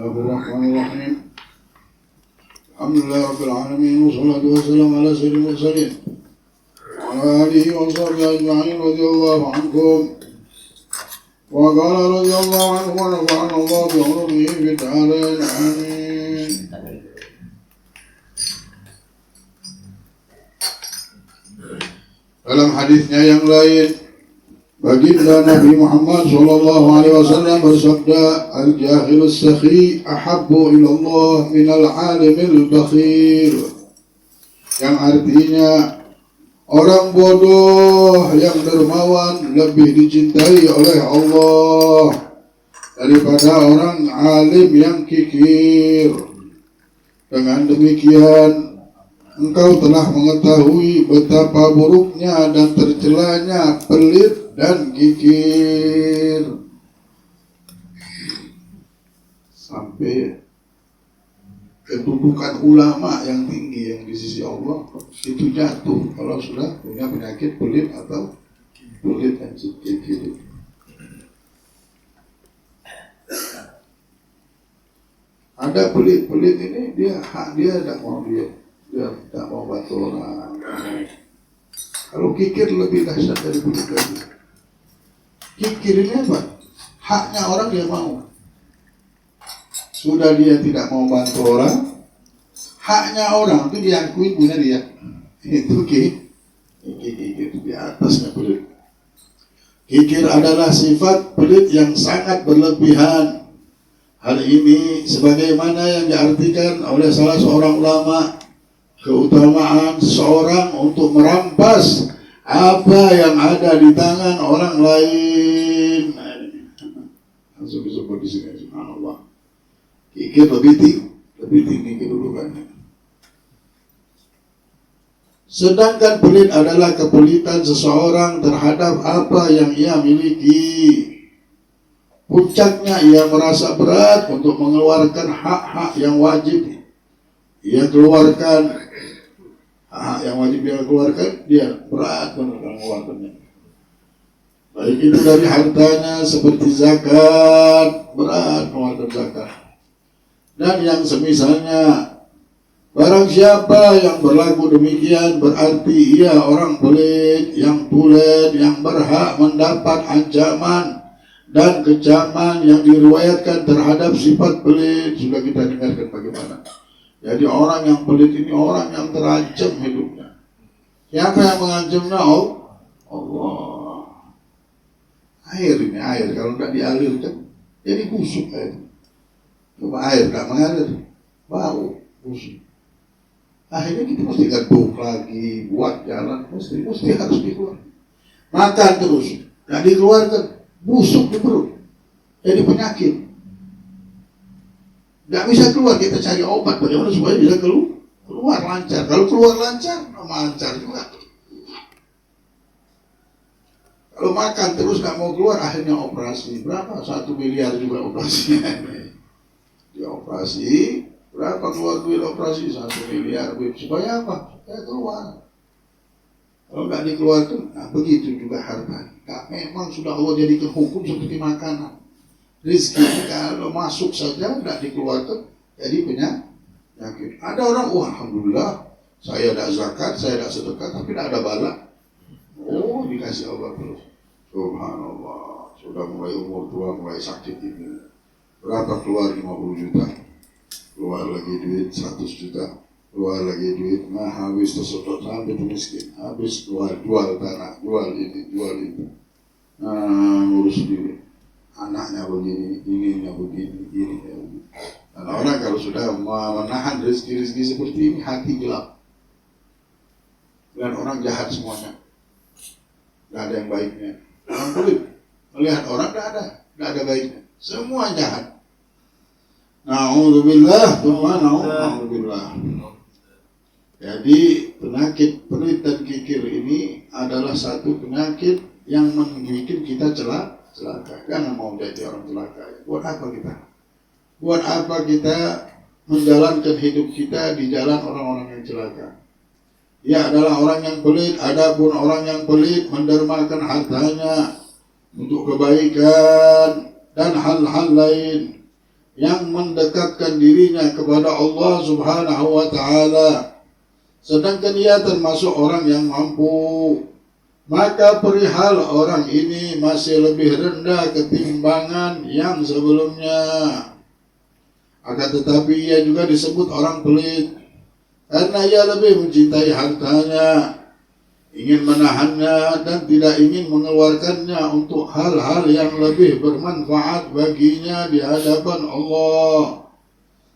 Bismillahirrahmanirrahim. Alhamdulillah Rabbil Alamin. Wassalatu wassalamu ala sayyidil mursalin wa ala alihi wa sahbihi ajma'in radhiyallahu anhum. Wa qala radhiyallahu anhu wa nafa'ana Allah bi ulumihi fid dharain. Amin. Dalam hadisnya yang lain, baginda Nabi Muhammad SAW bersabda, al-jahilus sakhi ahabbu ilallah minal alimil bakhil, yang artinya orang bodoh yang dermawan lebih dicintai oleh Allah daripada orang alim yang kikir. Dengan demikian engkau telah mengetahui betapa buruknya dan tercelanya pelit dan kikir. Sampai kedudukan ulama yang tinggi yang di sisi Allah itu jatuh kalau sudah punya penyakit pelit atau pelit dan kikir. Ada pelit-pelit ini dia tidak mau dia tak mau bantu orang. Kalau kikir lebih dahsyat dari pelit lagi. Kikir ini apa? Haknya orang dia mau. Sudah dia tidak mau bantu orang, haknya orang itu diakui punya dia. Itu kikir di atasnya pelit. Kikir adalah sifat pelit yang sangat berlebihan. Hal ini sebagaimana yang diartikan oleh salah seorang ulama, keutamaan seorang untuk merampas apa yang ada di tangan orang lain. Langsung disebut di sini, subhanallah. Kikir lebih tinggi kedudukannya. Sedangkan pelit adalah kepelitan seseorang terhadap apa yang ia miliki. Puncaknya ia merasa berat untuk mengeluarkan hak-hak yang wajib ia keluarkan. Hak yang wajib dia keluarkan, dia berat untuk mengeluarkannya. Baik itu dari hartanya seperti zakat, berat mengeluarkan zakat. Dan yang semisalnya, barang siapa yang berlaku demikian berarti ia orang pelit, yang tulen, yang berhak mendapat ancaman dan kecaman yang diriwayatkan terhadap sifat pelit. Sudah kita dengarkan bagaimana. Jadi orang yang pelit ini orang yang terancam hidupnya. Siapa yang mengancamnya? Allah. Air ini, air kalau tidak dialirkan jadi busuk air. Coba air tidak mengalir, bau, busuk. Akhirnya kita mesti gaduk lagi, buat jalan, mesti harus dikeluarkan. Makan terus, tidak dikeluarkan, busuk di perut, jadi penyakit. Tidak bisa keluar, kita cari obat bagaimana supaya bisa keluar lancar. Kalau keluar lancar juga. Kalau makan terus nggak mau keluar, akhirnya operasi. Berapa? 1 miliar juga operasinya. Dia operasi, berapa keluar duit operasi? 1 miliar. Supaya apa? Supaya keluar. Kalau nggak dikeluarkan, nah begitu juga harta. Nah, memang sudah Allah jadikan hukum seperti makanan. Rizki kalau masuk saja tidak dikeluarkan jadi penyakit. Ada orang, alhamdulillah saya tidak zakat, saya tidak sedekah, tapi tidak ada bala. Oh, dikasih Allah terus. Subhanallah, sudah mulai umur tua, mulai sakit ini. Berapa keluar 50 juta? Keluar lagi duit 100 juta. Keluar lagi duit, habis tersedot sampai miskin. Habis jual tanah, jual ini, jual itu. Ngurus diri. Anaknya begini, ininya begini, ininya begini. Dan orang kalau sudah menahan rezeki seperti ini, hati gelap. Dan orang jahat semuanya. Tidak ada yang baiknya. Orang pelit, melihat orang tidak ada baiknya. Semua jahat. Na'udzubillah, na'udzubillah. Jadi penyakit pelit dan kikir ini adalah satu penyakit yang membuat kita celaka. Jangan mau jadi orang celaka. Buat apa kita menjalankan hidup kita di jalan orang-orang yang celaka? Ia adalah orang yang pelit. Adapun orang yang pelit mendermakan hartanya untuk kebaikan dan hal-hal lain yang mendekatkan dirinya kepada Allah Subhanahu wa Ta'ala, sedangkan ia termasuk orang yang mampu, maka perihal orang ini masih lebih rendah ketimbangan yang sebelumnya. Akan tetapi ia juga disebut orang pelit karena ia lebih mencintai hartanya, ingin menahannya dan tidak ingin mengeluarkannya untuk hal-hal yang lebih bermanfaat baginya di hadapan Allah,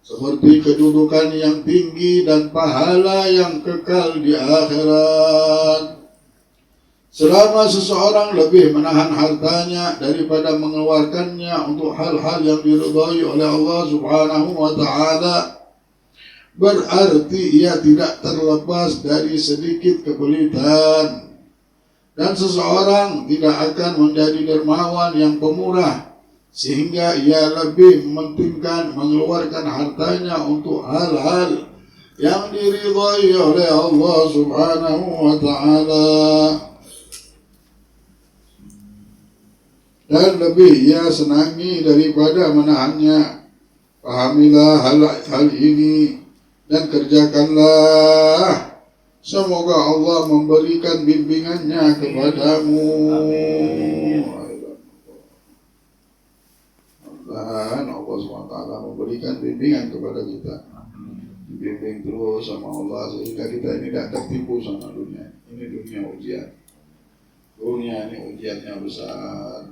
seperti kedudukan yang tinggi dan pahala yang kekal di akhirat. Selama seseorang lebih menahan hartanya daripada mengeluarkannya untuk hal-hal yang diridhai oleh Allah Subhanahu wa Ta'ala, berarti ia tidak terlepas dari sedikit kepelitan. Dan seseorang tidak akan menjadi dermawan yang pemurah sehingga ia lebih mementingkan mengeluarkan hartanya untuk hal-hal yang diridhai oleh Allah Subhanahu wa Ta'ala, dan lebih ia senangi daripada menahannya. Pahamilah hal ini dan kerjakanlah. Semoga Allah memberikan bimbingannya kepadamu. Dan Allah SWT memberikan bimbingan kepada kita. Dibimbing terus sama Allah sehingga kita ini tidak tertipu sama dunia. Ini dunia ujian. Dunia ini ujiannya besar.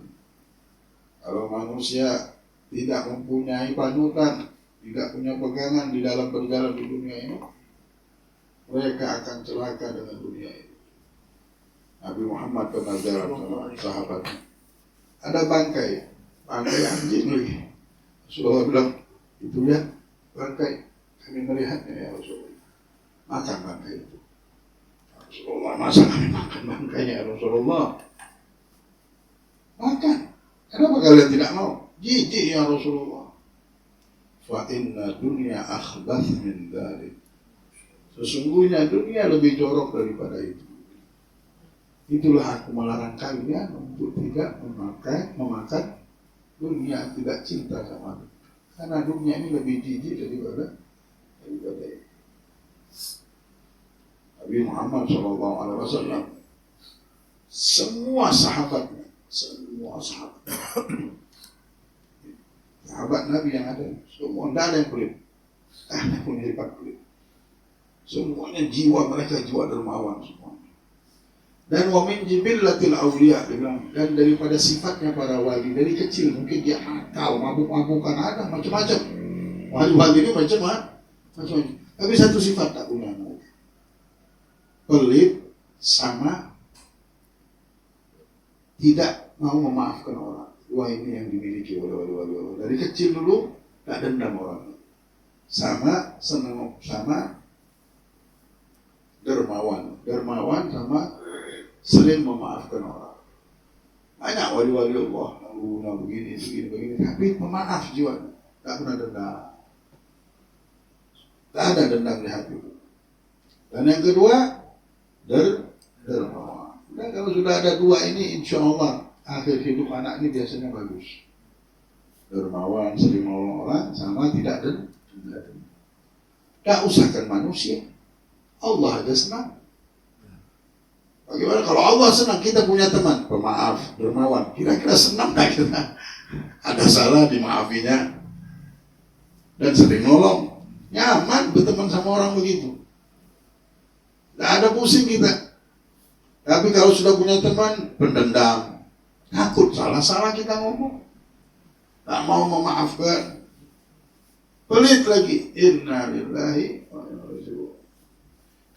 Kalau manusia tidak mempunyai panutan, tidak punya pegangan di dalam berjalan di dunia ini, mereka akan celaka dengan dunia ini. Nabi Muhammad pernah jalan sama sahabatnya, ada bangkai anjing lagi. Rasulullah bilang, itu lihat bangkai, kami melihatnya ya Rasulullah. Makan bangkai itu. Rasulullah, masa kami makan bangkai ya Rasulullah? Makan. Kenapa kalian tidak mau? Jijik ya Rasulullah. Fa inna dunya akhbath min dzalik. Sesungguhnya dunia lebih jorok daripada itu. Itulah aku melarang kalian untuk tidak memakan dunia, tidak cinta sama dunia. Karena dunia ini lebih jijik daripada itu. Nabi Muhammad SAW, semua sahabat Nabi yang ada, semua tidak ada yang pelit, ada punya sifat pelit. Semuanya jiwa mereka jiwa dermawan semuanya. Dan wa min jibillatil auliya, dan daripada sifatnya para wali dari kecil, mungkin dia akal, mabuk-mabukan, ada macam-macam. Wali-wali ini macam-macam. Tapi satu sifat tak punya, pelit sama tidak mau memaafkan orang. Wah, ini yang dimiliki oleh wali-wali. Dari kecil dulu tak dendam orang. Sama senang, sama dermawan sama sering memaafkan orang. Banyak wali-wali Allah, begini, tapi pemaaf jiwa, tak pernah dendam. Tak ada dendam di hati. Dan yang kedua, dermawan. Dan kalau sudah ada dua ini, insya Allah akhir hidup anak ini biasanya bagus. Dermawan, sering menolong orang, sama tidak dendam. Tak usahkan manusia, Allah aja senang. Bagaimana kalau Allah senang, kita punya teman pemaaf, dermawan, kira-kira senang tak kita? Ada salah dimaafinya dan sering nolong, nyaman berteman sama orang begitu. Tak ada pusing kita. Tapi kalau sudah punya teman pendendam, takut salah-salah kita ngomong, tak mau memaafkan, pelit lagi. Inna lillahi wa inna ilaihi raji'un.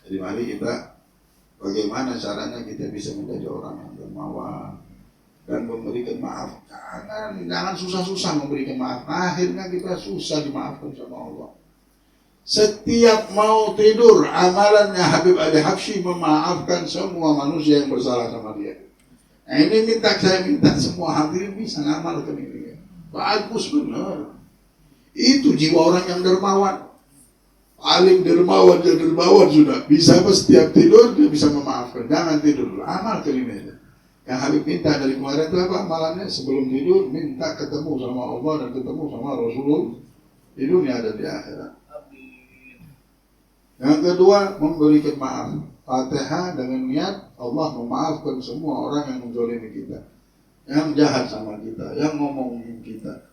Jadi mari kita, bagaimana caranya kita bisa menjadi orang yang dermawan dan memberikan maaf. Jangan susah-susah memberikan maaf. Akhirnya kita susah dimaafkan sama Allah. Setiap mau tidur, amalannya Habib Ali Habsyi memaafkan semua manusia yang bersalah sama dia. Nah, ini saya minta semua hadirin bisa ngamalkan ini. Bagus benar. Itu jiwa orang yang dermawan. Paling dermawan sudah. Bisa apa setiap tidur dia bisa memaafkan. Jangan tidur, amalkan ini aja. Yang Habib minta dari kemarin itu apa amalannya? Sebelum tidur minta ketemu sama Allah dan ketemu sama Rasulullah di dunia dan di akhirat. Yang kedua, memberikan maaf. Fatihah dengan niat Allah memaafkan semua orang yang menzalimi kita, yang jahat sama kita, yang ngomongin kita.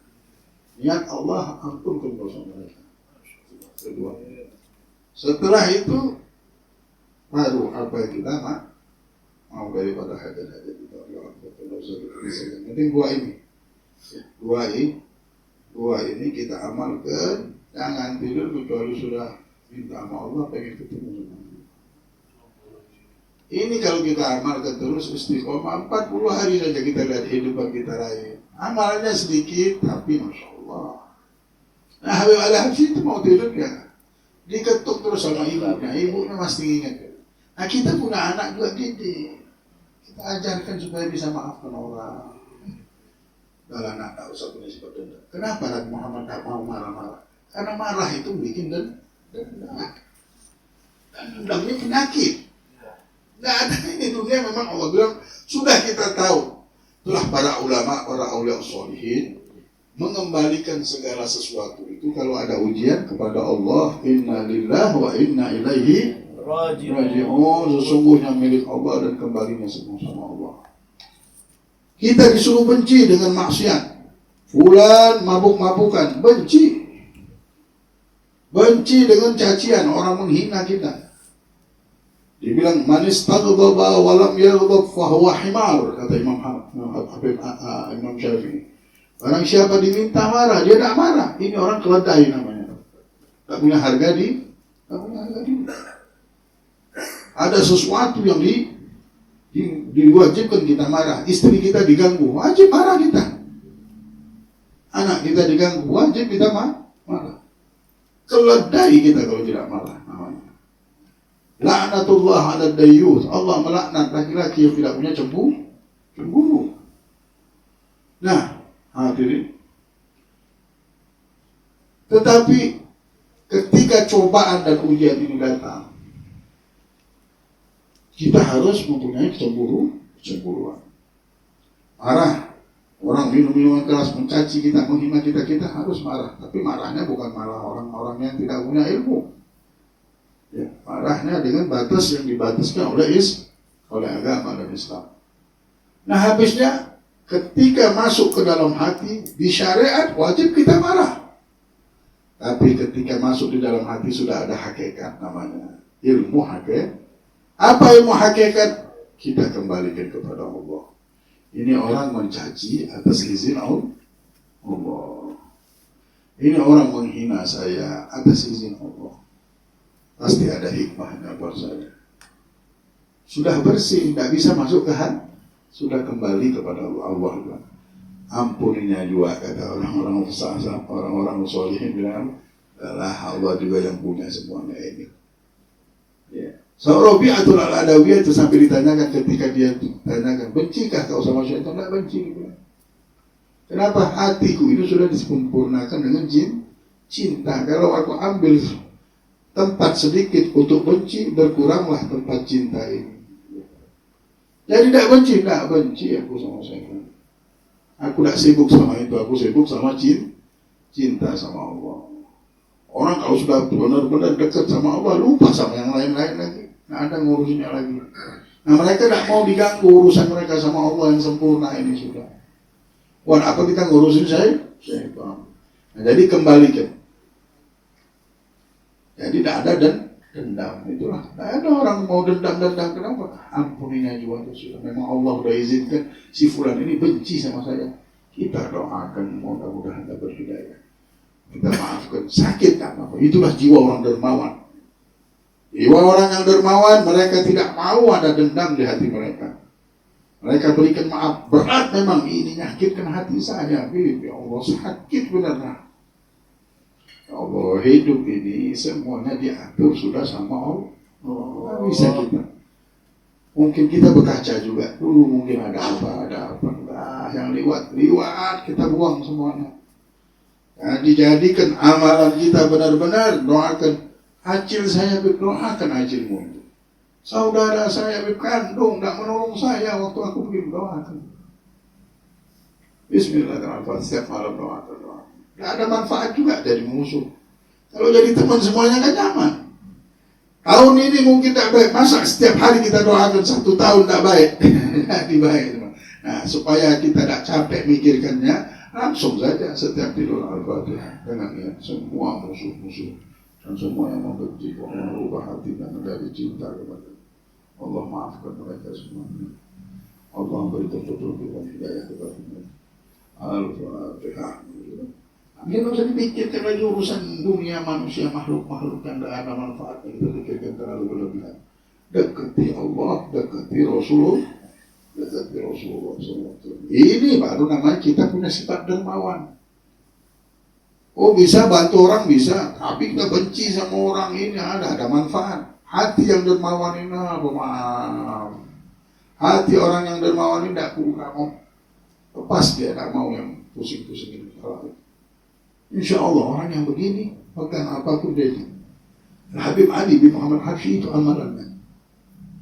Niat Allah ampunkan dosa mereka. Kedua. Setelah itu baru apa yang kita mau daripada hajat-hajat kita. Yang penting dua ini kita amalkan. Jangan tidur kecuali sudah minta sama Allah pengen ketemu sama Allah. Ini kalau kita amalkan terus istiqomah 40 hari saja kita lihat kehidupan kita raih. Amalnya sedikit tapi Masya Allah. Nah Habib Al-Habsyi itu mau tidur ya diketuk terus sama ibunya mesti ingat. Nah kita punya anak juga gede, kita ajarkan supaya bisa maafkan orang. Kalau anak tak usah punya sifat dendam. Kenapa Nabi Muhammad tak mau marah-marah? Karena marah itu bikin dendam. Dan dendam ini penyakit. Nggak ada ini dunia memang Allah bilang sudah kita tahu. Itulah para ulama, para aulia sholihin mengembalikan segala sesuatu itu kalau ada ujian kepada Allah. Inna lillahi wa inna ilaihi raji'un. Sesungguhnya milik Allah dan kembalinya semua sama Allah. Kita disuruh benci dengan maksiat. Fulan mabuk-mabukan, benci. Benci dengan cacian, orang menghina kita. Dibilang manis taghdaba wa lam yaghdab fa huwa himar, kata Imam Syafi'i. Barang siapa diminta marah, dia tidak marah. Ini orang keledai namanya. Tak punya harga di. Ada sesuatu yang diwajibkan kita marah. Istri kita diganggu, wajib marah kita. Anak kita diganggu, wajib kita marah. Keledai kita kalau tidak marah namanya. La'natullah 'ala dayyus. Allah melaknat laki-laki yang tidak punya cemburu. Nah, hadirin. Tetapi ketika cobaan dan ujian ini datang, kita harus mempunyai kecemburuan. Marah. Orang minum-minuman keras mencaci kita, menghina kita harus marah. Tapi marahnya bukan marah orang-orang yang tidak punya ilmu. Ya, marahnya dengan batas yang dibataskan oleh agama dan Islam. Nah habisnya ketika masuk ke dalam hati di syariat wajib kita marah. Tapi ketika masuk di dalam hati sudah ada hakikat namanya ilmu hakikat. Apa ilmu hakikat? Kita kembalikan kepada Allah. Ini orang mencaci atas izin Allah. Ini orang menghina saya atas izin Allah. Pasti ada hikmahnya buat saya. Sudah bersih, tidak bisa masuk ke hati. Sudah kembali kepada Allah. Ampuninya juga kata orang-orang besar, orang-orang sholihin bilang, adalah Allah juga yang punya semuanya ini. Ya. So Rabi'atul Al-Adawiyah itu sampai ditanyakan ketika dia ditanyakan, bencikah kau sama syaitan? Tidak benci. Kenapa? Hatiku ini sudah disempurnakan dengan cinta. Kalau aku ambil tempat sedikit untuk benci, berkuranglah tempat cinta ini. Jadi tidak benci aku sama syaitan. Aku tidak sibuk sama itu, aku sibuk sama cinta sama Allah. Orang kalau sudah benar-benar dekat sama Allah, lupa sama yang lain-lain lagi. Nggak ada ngurusinnya lagi. Nah mereka tidak mau diganggu urusan mereka sama Allah yang sempurna ini sudah. Wah apa kita ngurusin syaitan? Nah, jadi kembalikan. Jadi tidak ada dendam. Itulah. Tidak ada orang mau dendam. Kenapa? Ampuninya juga sudah. Memang Allah sudah izinkan si fulan ini benci sama saya. Kita doakan mudah-mudahan tak berhidayah. Kita maafkan. Sakit tak apa. Itulah jiwa orang dermawan. Jiwa orang yang dermawan, mereka tidak mau ada dendam di hati mereka. Mereka berikan maaf. Berat memang ini menyakitkan hati saya. Ya Allah sakit benar. Allah hidup ini semuanya diatur sudah sama Allah. Tidak bisa kita. Mungkin kita berkaca juga. Dulu mungkin ada apa. Nah, yang liwat kita buang semuanya. Nah, dijadikan amalan kita benar-benar doakan. Acil saya berdoakan acilmu itu. Saudara saya Habib kandung tidak menolong saya waktu aku pergi doakan. Bismillahirrahmanirrahim. Setiap malam doakan. Tidak ada manfaat juga jadi musuh. Kalau jadi teman semuanya kan nyaman. Tahun ini mungkin tidak baik. Masa setiap hari kita doakan 1 tahun tidak baik? Jadi baik. Nah, supaya kita tidak capek mikirkannya, langsung saja setiap tidur Al-Fatihah dengan niat semua musuh-musuh dan semua yang membenci Allah merubah hati dan menjadi cinta kepada Allah. Maafkan mereka semuanya. Allah beri petunjuk dan hidayah kepada mereka. Al-Fatihah. Kita usah dipikirkan lagi urusan dunia manusia, makhluk-makhluk yang tidak ada manfaatnya. Kita pikirkan terlalu berlebihan. Dekati Allah, dekati Rasulullah, dekati Rasulullah SAW. Ini baru namanya kita punya sifat dermawan. Oh bisa bantu orang bisa, tapi kita benci sama orang ini ada manfaat. Hati yang dermawan ini apa maaf. Hati orang yang dermawan ini tidak mau lepas, dia tidak mau yang pusing-pusing ini. Insya Allah orang yang begini bahkan apapun jadi. Habib Ali bin Muhammad Habsyi itu amalannya.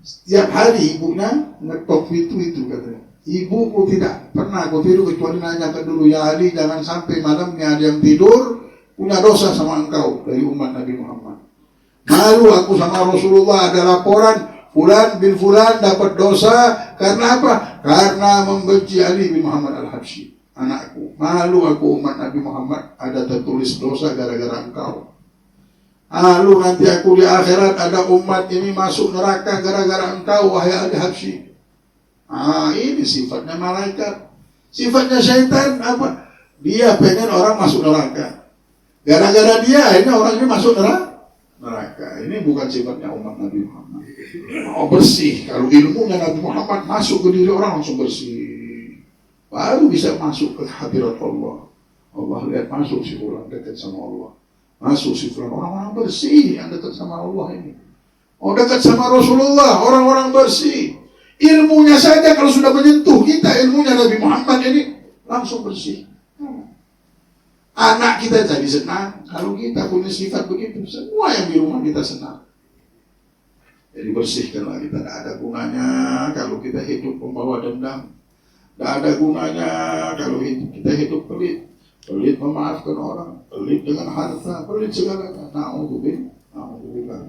Setiap hari ibunya ngetok itu katanya. Ibuku tidak pernah aku tidur kecuali nanyakan dulu, ya Ali jangan sampai malamnya ada yang tidur punya dosa sama engkau dari umat Nabi Muhammad. Malu aku sama Rasulullah, ada laporan Fulan bin Fulan dapat dosa karena apa? Karena membenci Ali bin Muhammad Al-Habsyi. Anakku, malu aku umat Nabi Muhammad ada tertulis dosa gara-gara engkau. Malu nanti aku di akhirat ada umat ini masuk neraka gara-gara engkau wahai Ali Habsyi. Ini sifatnya malaikat. Sifatnya syaitan apa? Dia pengen orang masuk neraka. Gara-gara dia ini orang ini masuk neraka. Ini bukan sifatnya umat Nabi Muhammad. Mau bersih. Kalau ilmunya Nabi Muhammad masuk ke diri orang langsung bersih. Baru bisa masuk ke hadirat Allah. Allah lihat masuk si fulan dekat sama Allah. Masuk si fulan orang-orang bersih yang dekat sama Allah ini. Oh dekat sama Rasulullah orang-orang bersih. Ilmunya saja kalau sudah menyentuh kita, ilmunya Nabi Muhammad ini langsung bersih. Anak kita jadi senang kalau kita punya sifat begitu. Semua yang di rumah kita senang. Jadi bersihkanlah kita. Tidak ada gunanya kalau kita hidup membawa dendam. Tidak ada gunanya kalau kita hidup pelit. Pelit memaafkan orang, pelit dengan harta, pelit segalanya. Na'udzubillah.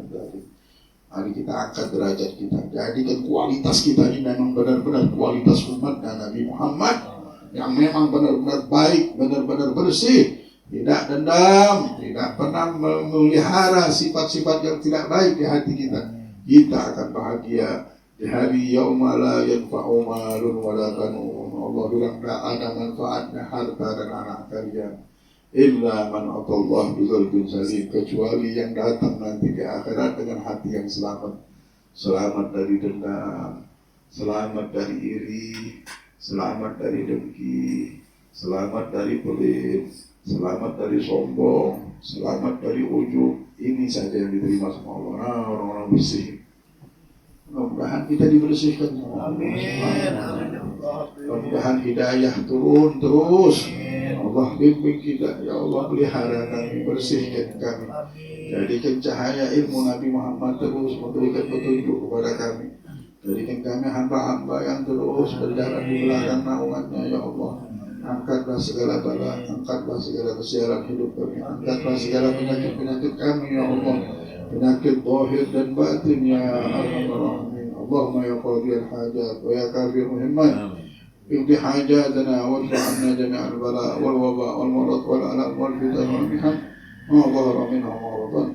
Mari kita angkat derajat kita. Jadikan kualitas kita ini memang benar-benar kualitas umat dan Nabi Muhammad yang memang benar-benar baik, benar-benar bersih. Tidak dendam, tidak pernah memelihara sifat-sifat yang tidak baik di hati kita. Kita akan bahagia di hari yauma la yanfa'u malun wala banun. Allah bilang tidak ada manfaatnya harta dan anak kalian illa man atallah biqalbin salim, kecuali yang datang nanti di akhirat dengan hati yang selamat. Selamat dari dendam, selamat dari iri, selamat dari dengki, selamat dari pelit, selamat dari sombong, selamat dari ujub. Ini saja yang diterima sama Allah. Orang-orang bersih. Mudah-mudahan kita dibersihkan. Amin. Mudah-mudahan hidayah turun terus. Allah bimbing kita. Ya Allah pelihara kami, bersihkan kami. Jadikan cahaya ilmu Nabi Muhammad terus memberikan petunjuk kepada kami. Jadikan kami hamba-hamba yang terus berjalan di belakang naungannya. Ya Allah, angkatlah segala bala, angkatlah segala kesialan hidup kami, angkatlah segala penyakit-penyakit kami. Ya Allah, penyakit zahir dan batin ya Arhamar Rahimin. Allahumma ya qadiyal hajat wa ya kafir muhimmat اقض حاجاتنا وادفع عنا جميع البلاء والوباء والمرض والألم والفتن والمحن ما ظهر منها وما بطن.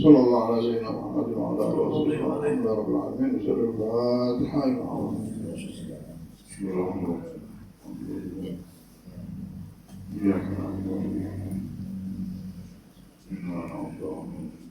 صلى الله على سيدنا محمد وعلى آله وصحبه الحمد لله رب العالمين. بسم الفاتحة. بسم الله الرحمن الرحيم. إياك نعبد وإياك نستعين.